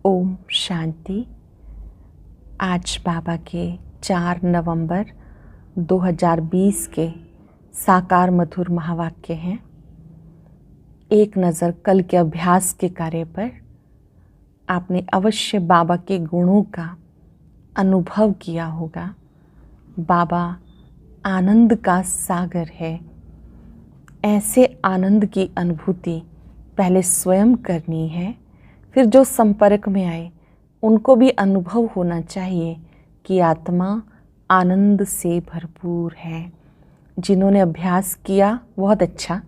ओम शांति। आज बाबा के 4 नवंबर 2020 के साकार मधुर महावाक्य हैं। एक नज़र कल के अभ्यास के कार्य पर। आपने अवश्य बाबा के गुणों का अनुभव किया होगा। बाबा आनंद का सागर है। ऐसे आनंद की अनुभूति पहले स्वयं करनी है, फिर जो संपर्क में आए उनको भी अनुभव होना चाहिए कि आत्मा आनंद से भरपूर है। जिन्होंने अभ्यास किया बहुत अच्छा,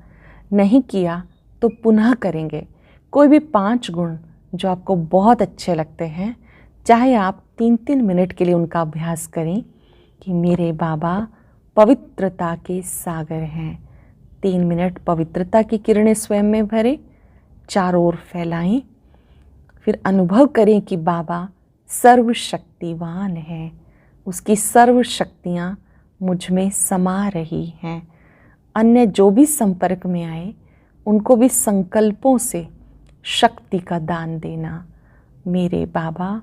नहीं किया तो पुनः करेंगे। कोई भी 5 गुण जो आपको बहुत अच्छे लगते हैं, चाहे आप 3-3 मिनट के लिए उनका अभ्यास करें कि मेरे बाबा पवित्रता के सागर हैं। 3 मिनट पवित्रता की किरणें स्वयं में भरें, चारों ओर फैलाएं, फिर अनुभव करें कि बाबा सर्वशक्तिवान है। उसकी सर्व शक्तियाँ मुझ में समा रही हैं। अन्य जो भी संपर्क में आए उनको भी संकल्पों से शक्ति का दान देना। मेरे बाबा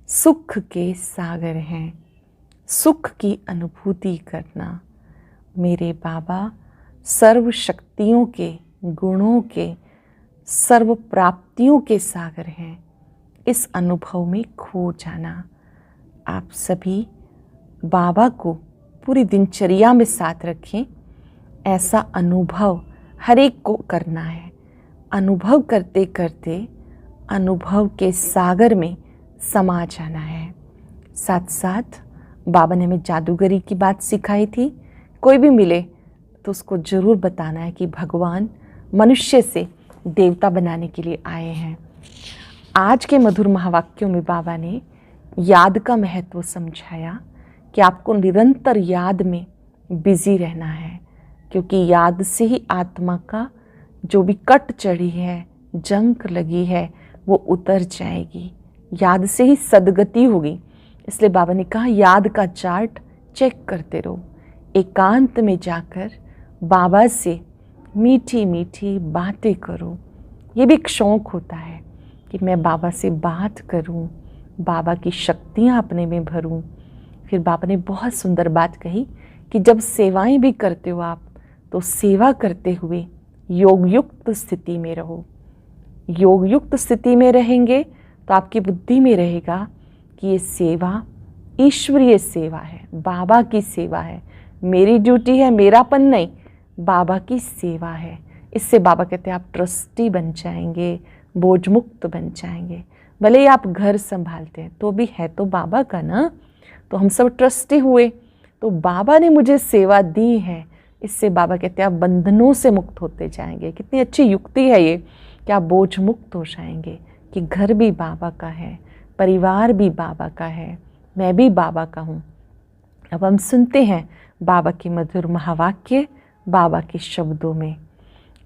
सुख के सागर हैं। सुख की अनुभूति करना। मेरे बाबा सर्व शक्तियों के, गुणों के, सर्व प्राप्तियों के सागर हैं। इस अनुभव में खो जाना। आप सभी बाबा को पूरी दिनचर्या में साथ रखें। ऐसा अनुभव हर एक को करना है। अनुभव करते करते अनुभव के सागर में समा जाना है। साथ साथ बाबा ने हमें जादूगरी की बात सिखाई थी। कोई भी मिले तो उसको ज़रूर बताना है कि भगवान मनुष्य से देवता बनाने के लिए आए हैं। आज के मधुर महावाक्यों में बाबा ने याद का महत्व समझाया कि आपको निरंतर याद में बिजी रहना है, क्योंकि याद से ही आत्मा का जो भी कट चढ़ी है, जंग लगी है, वो उतर जाएगी। याद से ही सदगति होगी। इसलिए बाबा ने कहा याद का चार्ट चेक करते रहो। एकांत में जाकर बाबा से मीठी मीठी बातें करो। ये भी एक शौक़ होता है कि मैं बाबा से बात करूं, बाबा की शक्तियां अपने में भरूं। फिर बाबा ने बहुत सुंदर बात कही कि जब सेवाएं भी करते हो आप, तो सेवा करते हुए योगयुक्त स्थिति में रहो। योगयुक्त स्थिति में रहेंगे तो आपकी बुद्धि में रहेगा कि ये सेवा ईश्वरीय सेवा है, बाबा की सेवा है। मेरी ड्यूटी है, मेरापन नहीं, बाबा की सेवा है। इससे बाबा कहते हैं आप ट्रस्टी बन जाएंगे, बोझ मुक्त बन जाएंगे। भले ही आप घर संभालते हैं तो भी है तो बाबा का ना, तो हम सब ट्रस्टी हुए, तो बाबा ने मुझे सेवा दी है। इससे बाबा कहते हैं आप बंधनों से मुक्त होते जाएंगे। कितनी अच्छी युक्ति है ये कि आप बोझ मुक्त हो जाएंगे कि घर भी बाबा का है, परिवार भी बाबा का है, मैं भी बाबा का हूँ। अब हम सुनते हैं बाबा के मधुर महावाक्य बाबा के शब्दों में।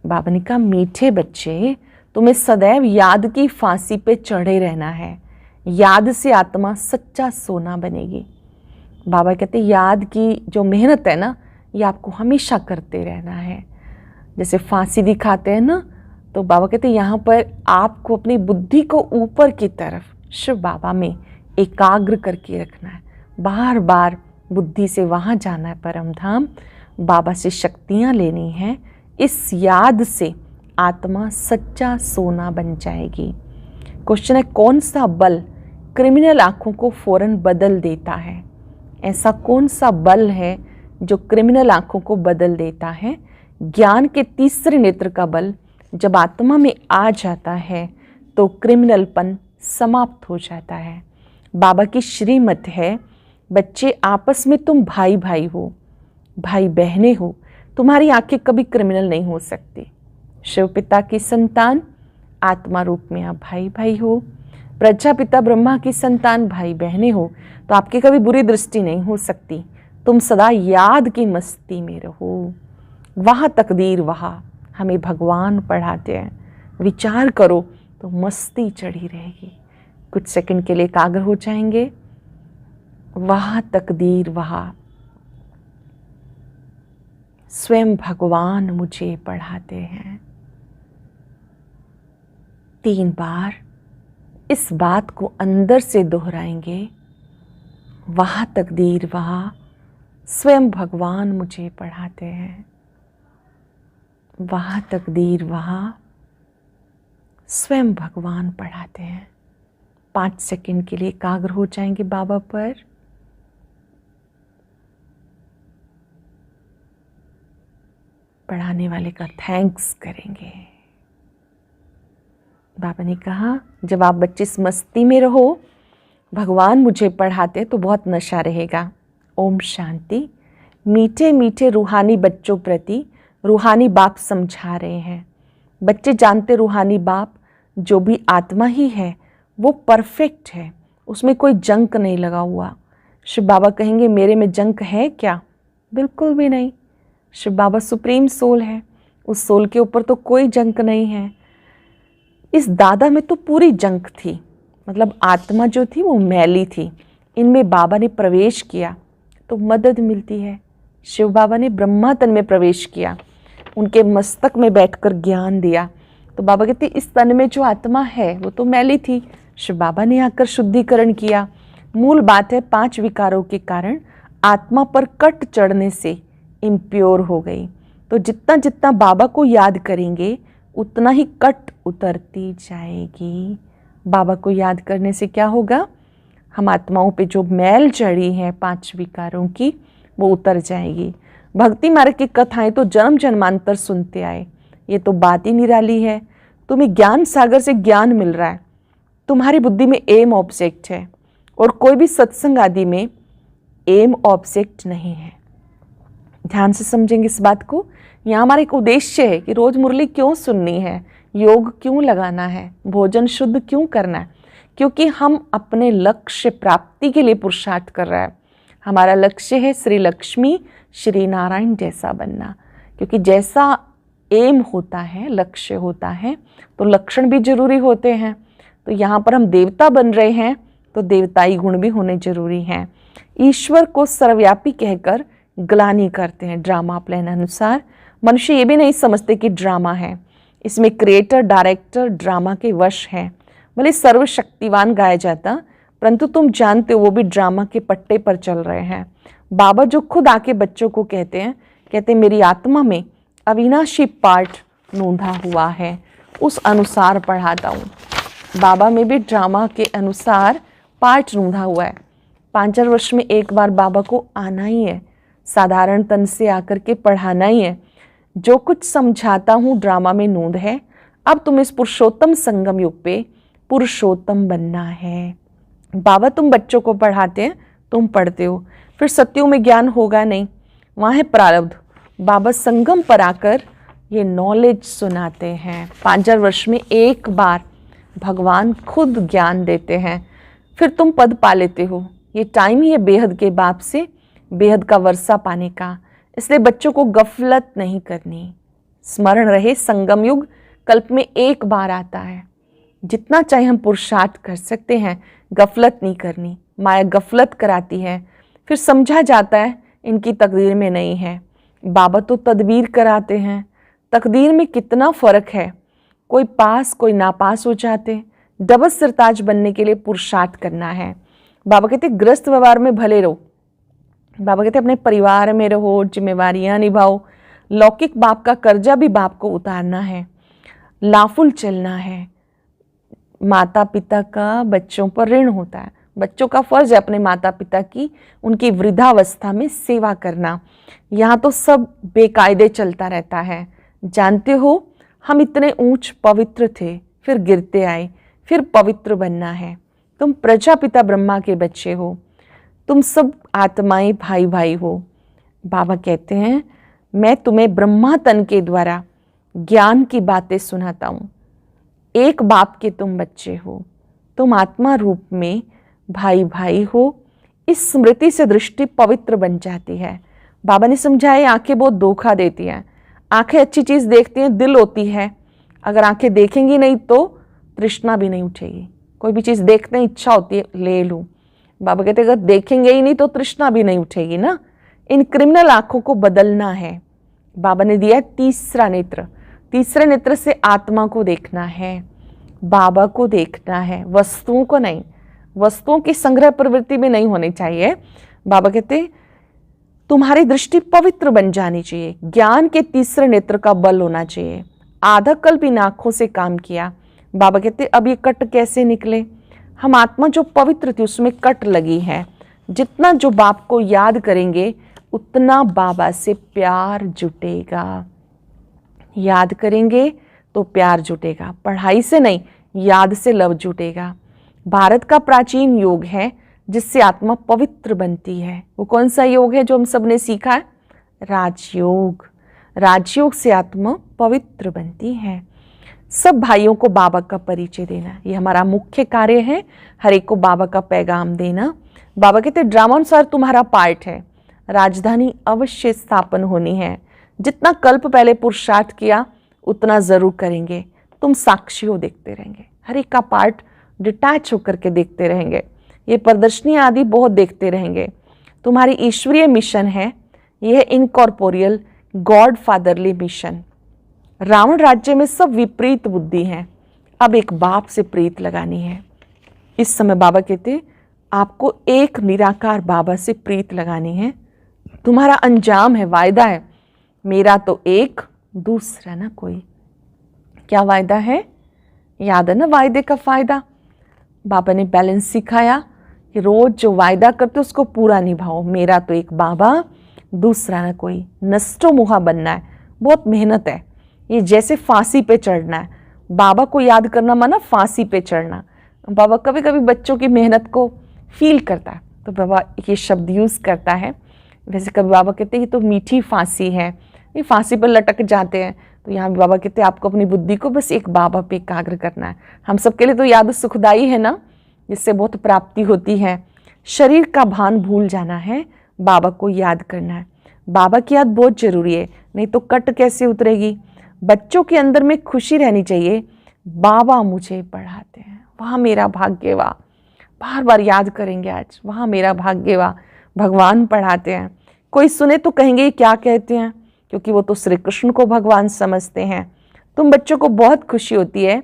बाबा ने कहा मीठे बच्चे, तुम्हें सदैव याद की फांसी पे चढ़े रहना है। याद से आत्मा सच्चा सोना बनेगी। बाबा कहते याद की जो मेहनत है ना, ये आपको हमेशा करते रहना है। जैसे फांसी दिखाते हैं ना, तो बाबा कहते यहाँ पर आपको अपनी बुद्धि को ऊपर की तरफ शिव बाबा में एकाग्र करके रखना है। बार बार बुद्धि से वहाँ जाना है परम धाम, बाबा से शक्तियाँ लेनी हैं। इस याद से आत्मा सच्चा सोना बन जाएगी। क्वेश्चन है कौन सा बल क्रिमिनल आँखों को फौरन बदल देता है? ऐसा कौन सा बल है जो क्रिमिनल आँखों को बदल देता है? ज्ञान के तीसरे नेत्र का बल जब आत्मा में आ जाता है तो क्रिमिनलपन समाप्त हो जाता है। बाबा की श्रीमत है बच्चे आपस में तुम भाई भाई हो, भाई बहनें हो, तुम्हारी आंखें कभी क्रिमिनल नहीं हो सकती। शिव पिता की संतान आत्मा रूप में आप भाई भाई हो, प्रजापिता ब्रह्मा की संतान भाई बहनें हो, तो आपकी कभी बुरी दृष्टि नहीं हो सकती। तुम सदा याद की मस्ती में रहो। वहाँ तकदीर, वहाँ हमें भगवान पढ़ाते हैं। विचार करो तो मस्ती चढ़ी रहेगी। कुछ सेकंड के लिए एकाग्र हो जाएंगे। वहाँ तकदीर, वहाँ स्वयं भगवान मुझे पढ़ाते हैं। 3 बार इस बात को अंदर से दोहराएंगे, वहाँ तकदीर वहाँ स्वयं भगवान मुझे पढ़ाते हैं, वहाँ तकदीर वहाँ स्वयं भगवान पढ़ाते हैं। 5 सेकंड के लिए एकाग्र हो जाएंगे बाबा पर। पढ़ाने वाले का थैंक्स करेंगे। बाबा ने कहा, जब आप बच्चे इस मस्ती में रहो, भगवान मुझे पढ़ाते तो बहुत नशा रहेगा। ओम शांति। मीठे मीठे रूहानी बच्चों प्रति रूहानी बाप समझा रहे हैं। बच्चे जानते रूहानी बाप जो भी आत्मा ही है वो परफेक्ट है, उसमें कोई जंक नहीं लगा हुआ। शिव बाबा कहेंगे मेरे में जंक है क्या? बिल्कुल भी नहीं। शिव बाबा सुप्रीम सोल है, उस सोल के ऊपर तो कोई जंक नहीं है। इस दादा में तो पूरी जंक थी, मतलब आत्मा जो थी वो मैली थी। इनमें बाबा ने प्रवेश किया तो मदद मिलती है। शिव बाबा ने ब्रह्मा तन में प्रवेश किया, उनके मस्तक में बैठकर ज्ञान दिया। तो बाबा कहते इस तन में जो आत्मा है वो तो मैली थी, शिव बाबा ने आकर शुद्धिकरण किया। मूल बात है 5 विकारों के कारण आत्मा पर कट चढ़ने से इम्प्योर हो गई। तो जितना जितना बाबा को याद करेंगे उतना ही कट उतरती जाएगी। बाबा को याद करने से क्या होगा? हम आत्माओं पे जो मैल चढ़ी है 5 विकारों की वो उतर जाएगी। भक्ति मार्ग की कथाएं तो जन्म जन्मांतर सुनते आए, ये तो बात ही निराली है। तुम्हें ज्ञान सागर से ज्ञान मिल रहा है, तुम्हारी बुद्धि में एम ऑब्जेक्ट है, और कोई भी सत्संग आदि में एम ऑब्जेक्ट नहीं है। ध्यान से समझेंगे इस बात को। यहाँ हमारा एक उद्देश्य है कि रोज मुरली क्यों सुननी है, योग क्यों लगाना है, भोजन शुद्ध क्यों करना है, क्योंकि हम अपने लक्ष्य प्राप्ति के लिए पुरुषार्थ कर रहे हैं। हमारा लक्ष्य है श्री लक्ष्मी श्री नारायण जैसा बनना, क्योंकि जैसा एम होता है, लक्ष्य होता है, तो लक्षण भी जरूरी होते हैं। तो यहाँ पर हम देवता बन रहे हैं तो देवताई गुण भी होने जरूरी हैं। ईश्वर को सर्वव्यापी कहकर ग्लानि करते हैं ड्रामा प्लान अनुसार। मनुष्य ये भी नहीं समझते कि ड्रामा है, इसमें क्रिएटर डायरेक्टर ड्रामा के वश है। भले सर्वशक्तिवान गाया जाता, परंतु तुम जानते हो वो भी ड्रामा के पट्टे पर चल रहे हैं। बाबा जो खुद आके बच्चों को कहते हैं मेरी आत्मा में अविनाशी पार्ट नोंधा हुआ है, उस अनुसार पढ़ाता हूँ। बाबा में भी ड्रामा के अनुसार पार्ट नोंधा हुआ है। 5 वर्ष में एक बार बाबा को आना ही है, साधारण तन से आकर के पढ़ाना ही है। जो कुछ समझाता हूँ ड्रामा में नोंद है। अब तुम इस पुरुषोत्तम संगम युग पे पुरुषोत्तम बनना है। बाबा तुम बच्चों को पढ़ाते हैं, तुम पढ़ते हो, फिर सत्युग में ज्ञान होगा नहीं, वहाँ है प्रारब्ध। बाबा संगम पर आकर ये नॉलेज सुनाते हैं। 5 वर्ष में एक बार भगवान खुद ज्ञान देते हैं, फिर तुम पद पा लेते हो। ये टाइम ही है बेहद के बाप से बेहद का वर्षा पाने का, इसलिए बच्चों को गफलत नहीं करनी। स्मरण रहे संगम युग कल्प में एक बार आता है। जितना चाहे हम पुरुषार्थ कर सकते हैं, गफलत नहीं करनी। माया गफलत कराती है, फिर समझा जाता है इनकी तकदीर में नहीं है। बाबा तो तदबीर कराते हैं। तकदीर में कितना फ़र्क है, कोई पास कोई नापास हो जाते। डबल सरताज बनने के लिए पुरुषार्थ करना है। बाबा कहते ग्रस्त व्यवहार में भले रहो। बाबा कहते अपने परिवार में रहो, जिम्मेवारियां निभाओ। लौकिक बाप का कर्जा भी बाप को उतारना है, लाफुल चलना है। माता पिता का बच्चों पर ऋण होता है, बच्चों का फर्ज है अपने माता पिता की उनकी वृद्धावस्था में सेवा करना। यहाँ तो सब बेकायदे चलता रहता है। जानते हो हम इतने ऊंच पवित्र थे, फिर गिरते आए, फिर पवित्र बनना है। तुम प्रजापिता ब्रह्मा के बच्चे हो, तुम सब आत्माएं भाई भाई हो। बाबा कहते हैं मैं तुम्हें ब्रह्मा तन के द्वारा ज्ञान की बातें सुनाता हूँ। एक बाप के तुम बच्चे हो, तुम आत्मा रूप में भाई भाई हो। इस स्मृति से दृष्टि पवित्र बन जाती है। बाबा ने समझाया आंखें बहुत धोखा देती हैं। आंखें अच्छी चीज़ देखती हैं, दिल होती है। अगर आंखें देखेंगी नहीं तो तृष्णा भी नहीं उठेगी। कोई भी चीज़ देखते हैं इच्छा होती है ले लूँ। बाबा कहते अगर देखेंगे ही नहीं तो तृष्णा भी नहीं उठेगी ना। इन क्रिमिनल आंखों को बदलना है। बाबा ने दिया तीसरा नेत्र, तीसरे नेत्र से आत्मा को देखना है। बाबा को देखना है, वस्तुओं को नहीं। वस्तुओं की संग्रह प्रवृत्ति में नहीं होनी चाहिए। बाबा कहते तुम्हारी दृष्टि पवित्र बन जानी चाहिए, ज्ञान के तीसरे नेत्र का बल होना चाहिए। आधा कल्प इन आंखों से काम किया। बाबा कहते अब ये कट कैसे निकले? हम आत्मा जो पवित्र थी उसमें कट लगी है। जितना जो बाप को याद करेंगे उतना बाबा से प्यार जुटेगा। याद करेंगे तो प्यार जुटेगा, पढ़ाई से नहीं, याद से लव जुटेगा। भारत का प्राचीन योग है जिससे आत्मा पवित्र बनती है। वो कौन सा योग है जो हम सब ने सीखा है? राजयोग। राजयोग से आत्मा पवित्र बनती है। सब भाइयों को बाबा का परिचय देना, ये हमारा मुख्य कार्य है। हर एक को बाबा का पैगाम देना। बाबा कहते ड्रामा अनुसार तुम्हारा पार्ट है, राजधानी अवश्य स्थापन होनी है। जितना कल्प पहले पुरुषार्थ किया उतना जरूर करेंगे। तुम साक्षी हो, देखते रहेंगे। हर एक का पार्ट डिटैच होकर के देखते रहेंगे। ये प्रदर्शनी आदि बहुत देखते रहेंगे। तुम्हारी ईश्वरीय मिशन है, यह incorporeal God fatherly mission. Ravan राज्य में सब विपरीत बुद्धि है, अब एक बाप से प्रीत लगानी है। इस समय बाबा कहते आपको एक निराकार बाबा से प्रीत लगानी है। तुम्हारा अंजाम है, वायदा है, मेरा तो एक, दूसरा ना कोई। क्या वायदा है? याद है ना वायदे का फायदा? बाबा ने बैलेंस सिखाया कि रोज जो वायदा करते उसको पूरा निभाओ। मेरा तो एक बाबा, दूसरा ना कोई। नष्टो मुहा बनना है, बहुत मेहनत है। ये जैसे फांसी पे चढ़ना है। बाबा को याद करना माना फांसी पे चढ़ना। बाबा कभी कभी बच्चों की मेहनत को फील करता है तो बाबा ये शब्द यूज़ करता है। वैसे कभी बाबा कहते हैं ये तो मीठी फांसी है, ये फांसी पर लटक जाते हैं। तो यहाँ भी बाबा कहते हैं आपको अपनी बुद्धि को बस एक बाबा पे एकाग्र करना है। हम सबके लिए तो याद सुखदाई है ना, जिससे बहुत प्राप्ति होती है। शरीर का भान भूल जाना है, बाबा को याद करना है। बाबा की याद बहुत जरूरी है, नहीं तो कट कैसे उतरेगी। बच्चों के अंदर में खुशी रहनी चाहिए, बाबा मुझे पढ़ाते हैं, वहाँ मेरा भाग्य वाह। बार बार याद करेंगे आज, वहाँ मेरा भाग्य वाह, भगवान पढ़ाते हैं। कोई सुने तो कहेंगे ये क्या कहते हैं, क्योंकि वो तो श्री कृष्ण को भगवान समझते हैं। तुम बच्चों को बहुत खुशी होती है,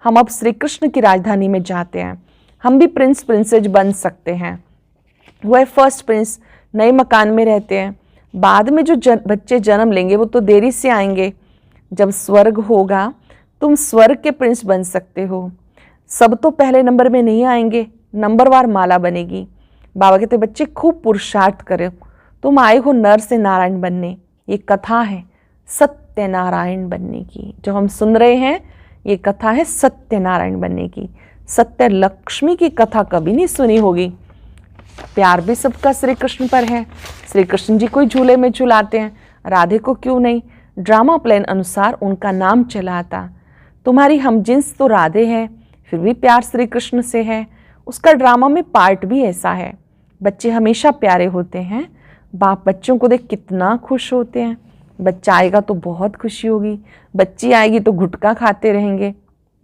हम अब श्री कृष्ण की राजधानी में जाते हैं। हम भी प्रिंस प्रिंसेज बन सकते हैं। वह फर्स्ट प्रिंस नए मकान में रहते हैं। बाद में जो बच्चे जन्म लेंगे वो तो देरी से आएंगे। जब स्वर्ग होगा तुम स्वर्ग के प्रिंस बन सकते हो। सब तो पहले नंबर में नहीं आएंगे, नंबरवार माला बनेगी। बाबा कहते बच्चे खूब पुरुषार्थ करो, तुम आए हो नर से नारायण बनने। ये कथा है सत्यनारायण बनने की, जो हम सुन रहे हैं ये कथा है सत्यनारायण बनने की। सत्य लक्ष्मी की कथा कभी नहीं सुनी होगी। प्यार भी सबका श्री कृष्ण पर है। श्री कृष्ण जी को झूले में झुलाते हैं, राधे को क्यों नहीं। ड्रामा प्लान अनुसार उनका नाम चला आता। तुम्हारी हमजिन्स तो राधे है, फिर भी प्यार श्री कृष्ण से है। उसका ड्रामा में पार्ट भी ऐसा है। बच्चे हमेशा प्यारे होते हैं। बाप बच्चों को देख कितना खुश होते हैं। बच्चा आएगा तो बहुत खुशी होगी, बच्ची आएगी तो गुटखा खाते रहेंगे।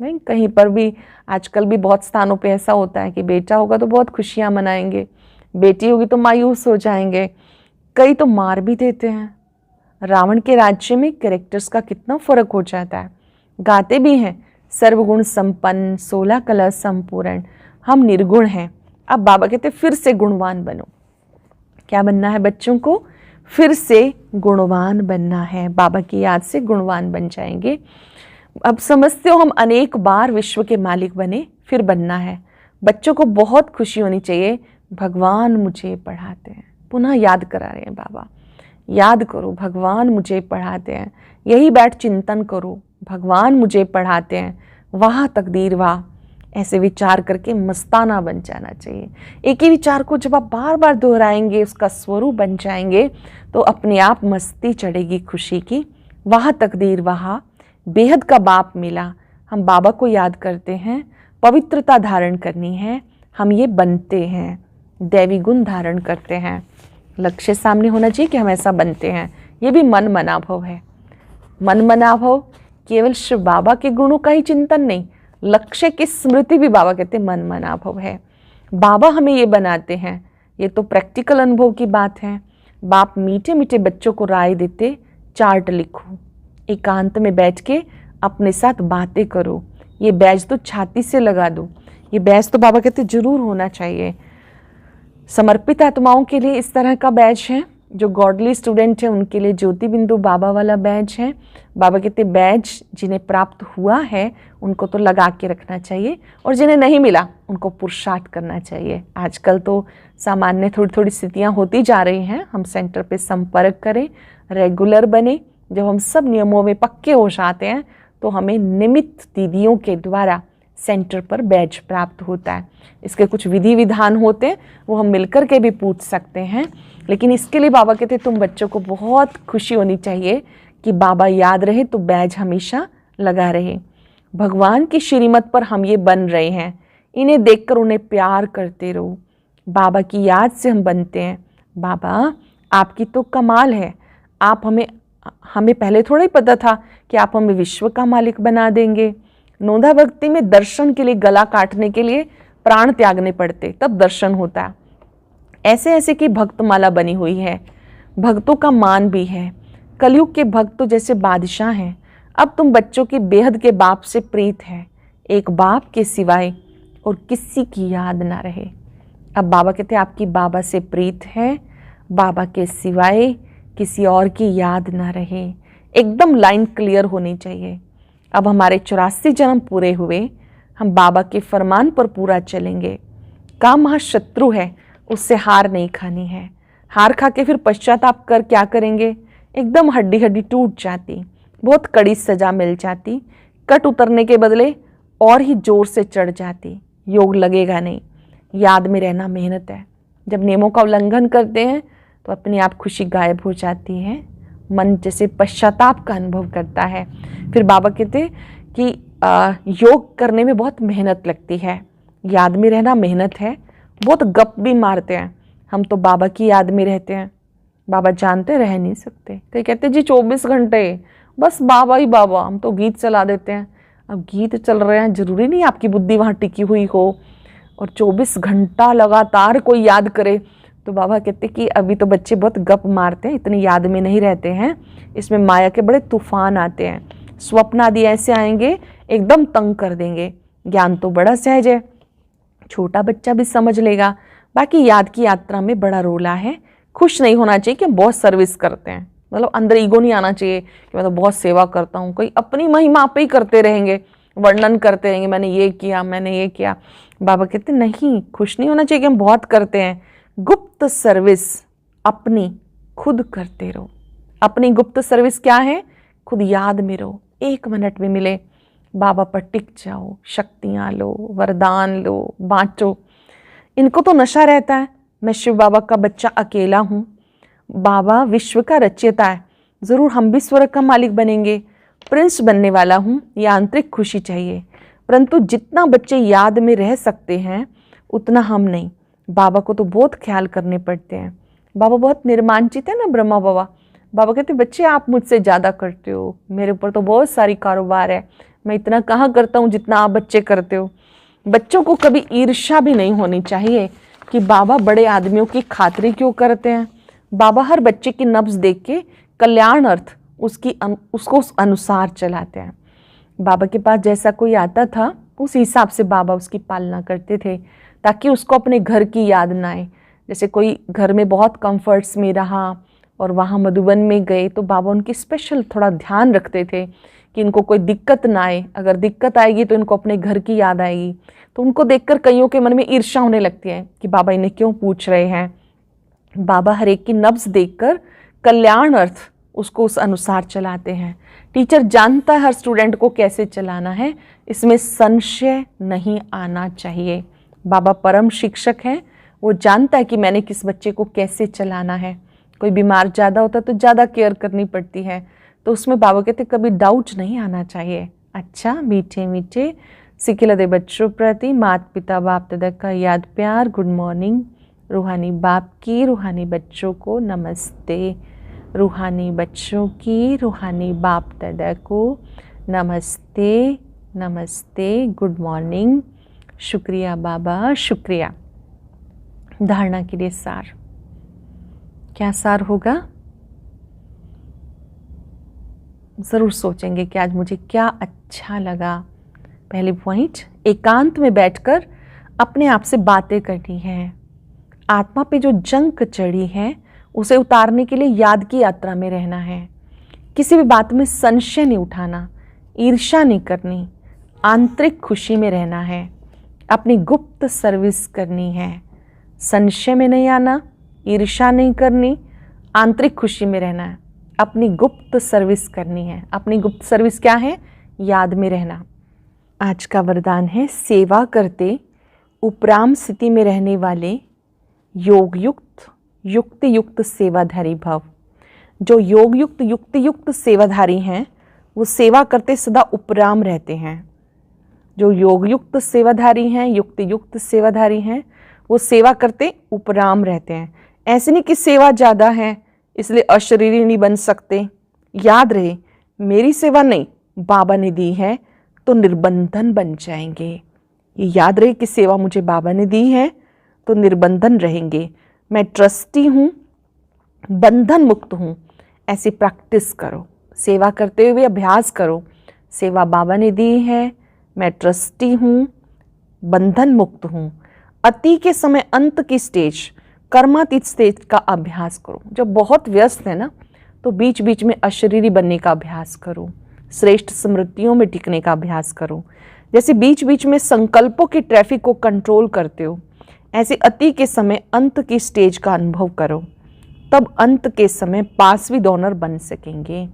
नहीं, कहीं पर भी आजकल भी बहुत स्थानों पे ऐसा होता है कि बेटा होगा तो बहुत खुशियाँ मनाएंगे, बेटी होगी तो मायूस हो जाएंगे, कई तो मार भी देते हैं। रावण के राज्य में कैरेक्टर्स का कितना फर्क हो जाता है। गाते भी हैं सर्वगुण संपन्न 16 कला संपूर्ण, हम निर्गुण हैं। अब बाबा कहते फिर से गुणवान बनो। क्या बनना है बच्चों को? फिर से गुणवान बनना है। बाबा की याद से गुणवान बन जाएंगे। अब समझते हो हम अनेक बार विश्व के मालिक बने, फिर बनना है। बच्चों को बहुत खुशी होनी चाहिए, भगवान मुझे पढ़ाते हैं। पुनः याद करा रहे हैं बाबा, याद करो भगवान मुझे पढ़ाते हैं। यही बैठ चिंतन करो, भगवान मुझे पढ़ाते हैं, वाह तकदीर वाह। ऐसे विचार करके मस्ताना बन जाना चाहिए। एक ही विचार को जब आप बार बार दोहराएंगे, उसका स्वरूप बन जाएंगे, तो अपने आप मस्ती चढ़ेगी खुशी की। वाह तकदीर वाह, बेहद का बाप मिला। हम बाबा को याद करते हैं, पवित्रता धारण करनी है, हम ये बनते हैं, दैवी गुण धारण करते हैं। लक्ष्य सामने होना चाहिए कि हम ऐसा बनते हैं। ये भी मन मनाभव है। मन मनाभव केवल शिव बाबा के गुणों का ही चिंतन नहीं, लक्ष्य की स्मृति भी बाबा कहते मन मनाभव है। बाबा हमें ये बनाते हैं, ये तो प्रैक्टिकल अनुभव की बात है। बाप मीठे मीठे बच्चों को राय देते, चार्ट लिखो, एकांत में बैठ के अपने साथ बातें करो। ये बैज तो छाती से लगा दूँ, ये बैज तो बाबा कहते जरूर होना चाहिए। समर्पित आत्माओं के लिए इस तरह का बैज है, जो गॉडली स्टूडेंट है उनके लिए ज्योति बिंदु बाबा वाला बैज है। बाबा कहते बैज जिन्हें प्राप्त हुआ है उनको तो लगा के रखना चाहिए, और जिन्हें नहीं मिला उनको पुरुषार्थ करना चाहिए। आजकल तो सामान्य थोड़ी थोड़ी स्थितियाँ होती जा रही हैं। हम सेंटर पे संपर्क करें, रेगुलर बने। जब हम सब नियमों में पक्के हो जाते हैं तो हमें निमित्त दीदियों के द्वारा सेंटर पर बैज प्राप्त होता है। इसके कुछ विधि विधान होते हैं, वो हम मिलकर के भी पूछ सकते हैं। लेकिन इसके लिए बाबा कहते तुम बच्चों को बहुत खुशी होनी चाहिए कि बाबा याद रहे तो बैज हमेशा लगा रहे। भगवान की श्रीमत पर हम ये बन रहे हैं, इन्हें देखकर उन्हें प्यार करते रहो। बाबा की याद से हम बनते हैं। बाबा आपकी तो कमाल है, आप हमें पहले थोड़ा ही पता था कि आप हमें विश्व का मालिक बना देंगे। नोदा भक्ति में दर्शन के लिए गला काटने के लिए प्राण त्यागने पड़ते, तब दर्शन होता है। ऐसे ऐसे की भक्तमाला बनी हुई है, भक्तों का मान भी है। कलयुग के भक्त तो जैसे बादशाह हैं। अब तुम बच्चों की बेहद के बाप से प्रीत है, एक बाप के सिवाय और किसी की याद ना रहे। अब बाबा कहते आपकी बाबा से प्रीत है, बाबा के सिवाय किसी और की याद ना रहे। एकदम लाइन क्लियर होनी चाहिए। अब हमारे 84 जन्म पूरे हुए, हम बाबा के फरमान पर पूरा चलेंगे। काम महाशत्रु है, उससे हार नहीं खानी है। हार खा के फिर पश्चाताप कर क्या करेंगे? एकदम हड्डी हड्डी टूट जाती, बहुत कड़ी सजा मिल जाती, कट उतरने के बदले और ही जोर से चढ़ जाती। योग लगेगा नहीं। याद में रहना मेहनत है। जब नियमों का उल्लंघन करते हैं तो अपने आप खुशी गायब हो जाती है, मन जैसे पश्चाताप का अनुभव करता है। फिर बाबा कहते कि योग करने में बहुत मेहनत लगती है, याद में रहना मेहनत है। बहुत गप भी मारते हैं, हम तो बाबा की याद में रहते हैं। बाबा जानते रह नहीं सकते, कई कहते जी 24 घंटे बस बाबा ही बाबा, हम तो गीत चला देते हैं। अब गीत चल रहे हैं, जरूरी नहीं आपकी बुद्धि वहाँ टिकी हुई हो और 24 घंटा लगातार कोई याद करे। तो बाबा कहते कि अभी तो बच्चे बहुत गप मारते हैं, इतनी याद में नहीं रहते हैं। इसमें माया के बड़े तूफान आते हैं, स्वप्न आदि ऐसे आएंगे एकदम तंग कर देंगे। ज्ञान तो बड़ा सहज है, छोटा बच्चा भी समझ लेगा। बाकी याद की यात्रा में बड़ा रोला है। खुश नहीं होना चाहिए कि हम बहुत सर्विस करते हैं, मतलब अंदर ईगो नहीं आना चाहिए कि मैं तो बहुत सेवा करता हूँ। कोई अपनी महिमा पे ही करते रहेंगे, वर्णन करते रहेंगे, मैंने ये किया मैंने ये किया। बाबा कहते नहीं, खुश नहीं होना चाहिए कि हम बहुत करते हैं। गुप्त सर्विस अपनी खुद करते रहो। अपनी गुप्त सर्विस क्या है? खुद याद में रहो। 1 मिनट में मिले बाबा पर टिक जाओ, शक्तियाँ लो, वरदान लो, बांटो। इनको तो नशा रहता है, मैं शिव बाबा का बच्चा अकेला हूँ, बाबा विश्व का रचयिता है, ज़रूर हम भी स्वर्ग का मालिक बनेंगे, प्रिंस बनने वाला हूँ, ये आंतरिक खुशी चाहिए। परंतु जितना बच्चे याद में रह सकते हैं उतना हम नहीं। बाबा को तो बहुत ख्याल करने पड़ते हैं। बाबा बहुत निर्मांचित है ना, ब्रह्मा बाबा। बाबा कहते बच्चे आप मुझसे ज़्यादा करते हो, मेरे ऊपर तो बहुत सारी कारोबार है, मैं इतना कहाँ करता हूँ जितना आप बच्चे करते हो। बच्चों को कभी ईर्ष्या भी नहीं होनी चाहिए कि बाबा बड़े आदमियों की खातिरी क्यों करते हैं। बाबा हर बच्चे की नब्ज देख के कल्याण अर्थ उसको उस अनुसार चलाते हैं। बाबा के पास जैसा कोई आता था उस हिसाब से बाबा उसकी पालना करते थे, ताकि उसको अपने घर की याद ना आए। जैसे कोई घर में बहुत कंफर्ट्स में रहा और वहाँ मधुबन में गए तो बाबा उनकी स्पेशल थोड़ा ध्यान रखते थे कि इनको कोई दिक्कत ना आए। अगर दिक्कत आएगी तो इनको अपने घर की याद आएगी। तो उनको देखकर कईयों के मन में ईर्ष्या होने लगती है कि बाबा इन्हें क्यों पूछ रहे हैं। बाबा हर एक की नब्ज देखकर कल्याण अर्थ उसको उस अनुसार चलाते हैं। टीचर जानता है हर स्टूडेंट को कैसे चलाना है, इसमें संशय नहीं आना चाहिए। बाबा परम शिक्षक हैं, वो जानता है कि मैंने किस बच्चे को कैसे चलाना है। कोई बीमार ज़्यादा होता है तो ज़्यादा केयर करनी पड़ती है, तो उसमें बाबा कहते कभी डाउट नहीं आना चाहिए। अच्छा मीठे मीठे सिखिलदे बच्चों प्रति माता पिता बाप दादा का याद प्यार, गुड मॉर्निंग। रूहानी बाप की रूहानी बच्चों को नमस्ते, रूहानी बच्चों की रूहानी बाप दादा को नमस्ते नमस्ते, गुड मॉर्निंग। शुक्रिया बाबा, शुक्रिया। धारणा के लिए सार, क्या सार होगा? ज़रूर सोचेंगे कि आज मुझे क्या अच्छा लगा। पहली पॉइंट, एकांत में बैठकर अपने आप से बातें करनी है। आत्मा पे जो जंक चढ़ी है उसे उतारने के लिए याद की यात्रा में रहना है। किसी भी बात में संशय नहीं उठाना, ईर्ष्या नहीं करनी, आंतरिक खुशी में रहना है, अपनी गुप्त सर्विस करनी है। संशय में नहीं आना, ईर्ष्या नहीं करनी, आंतरिक खुशी में रहना है, अपनी गुप्त सर्विस करनी है। अपनी गुप्त सर्विस क्या है? याद में रहना। आज का वरदान है, सेवा करते उपराम स्थिति में रहने वाले योग युक्त युक्ति युक्त सेवाधारी भव। जो योग युक्त युक्ति युक्त सेवाधारी हैं वो सेवा करते सदा उपराम रहते हैं। जो योग युक्त सेवाधारी हैं, युक्ति युक्त सेवाधारी हैं, वो सेवा करते उपराम रहते हैं। ऐसे नहीं कि सेवा ज़्यादा है इसलिए अशरीरी नहीं बन सकते। याद रहे, मेरी सेवा नहीं, बाबा ने दी है तो निर्बंधन बन जाएंगे। ये याद रहे कि सेवा मुझे बाबा ने दी है तो निर्बंधन रहेंगे। मैं ट्रस्टी हूँ, बंधन मुक्त हूँ। ऐसी प्रैक्टिस करो, सेवा करते हुए अभ्यास करो। सेवा बाबा ने दी है, मैं ट्रस्टी हूँ, बंधन मुक्त हूँ। अति के समय अंत की स्टेज, कर्मातीत स्टेज का अभ्यास करो। जब बहुत व्यस्त है ना तो बीच बीच में अशरीरी बनने का अभ्यास करो। श्रेष्ठ स्मृतियों में टिकने का अभ्यास करो। जैसे बीच बीच में संकल्पों की ट्रैफिक को कंट्रोल करते हो, ऐसे अति के समय अंत की स्टेज का अनुभव करो। तब अंत के समय पास विद ऑनर बन सकेंगे।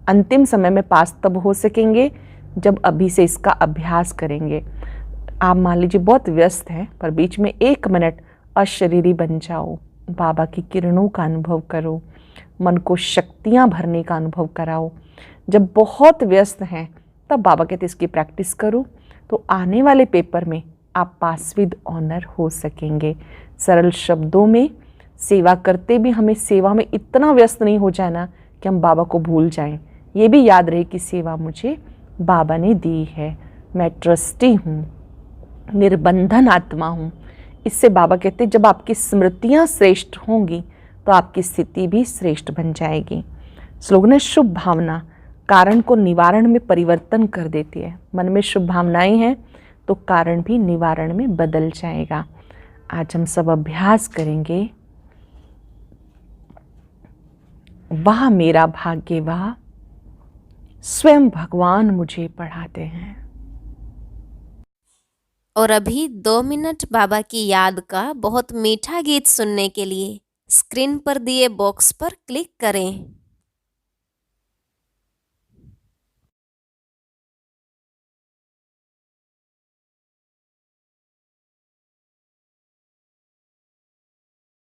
अंतिम समय में पास तब हो सकेंगे जब अभी से इसका अभ्यास करेंगे। आप मान लीजिए बहुत व्यस्त हैं पर बीच में 1 मिनट अशरीरी बन जाओ। बाबा की किरणों का अनुभव करो, मन को शक्तियाँ भरने का अनुभव कराओ। जब बहुत व्यस्त हैं तब बाबा कहते इसकी प्रैक्टिस करो तो आने वाले पेपर में आप पास विद ऑनर हो सकेंगे। सरल शब्दों में, सेवा करते भी हमें सेवा में इतना व्यस्त नहीं हो जाना कि हम बाबा को भूल जाएं। ये भी याद रहे कि सेवा मुझे बाबा ने दी है, मैं ट्रस्टी हूँ, निर्बंधन आत्मा हूँ। इससे बाबा कहते जब आपकी स्मृतियाँ श्रेष्ठ होंगी तो आपकी स्थिति भी श्रेष्ठ बन जाएगी। स्लोगन है, शुभ भावना कारण को निवारण में परिवर्तन कर देती है। मन में शुभ भावनाएं हैं तो कारण भी निवारण में बदल जाएगा। आज हम सब अभ्यास करेंगे, वह मेरा भाग्य वह स्वयं भगवान मुझे पढ़ाते हैं। और अभी 2 मिनट बाबा की याद का बहुत मीठा गीत सुनने के लिए स्क्रीन पर दिए बॉक्स पर क्लिक करें।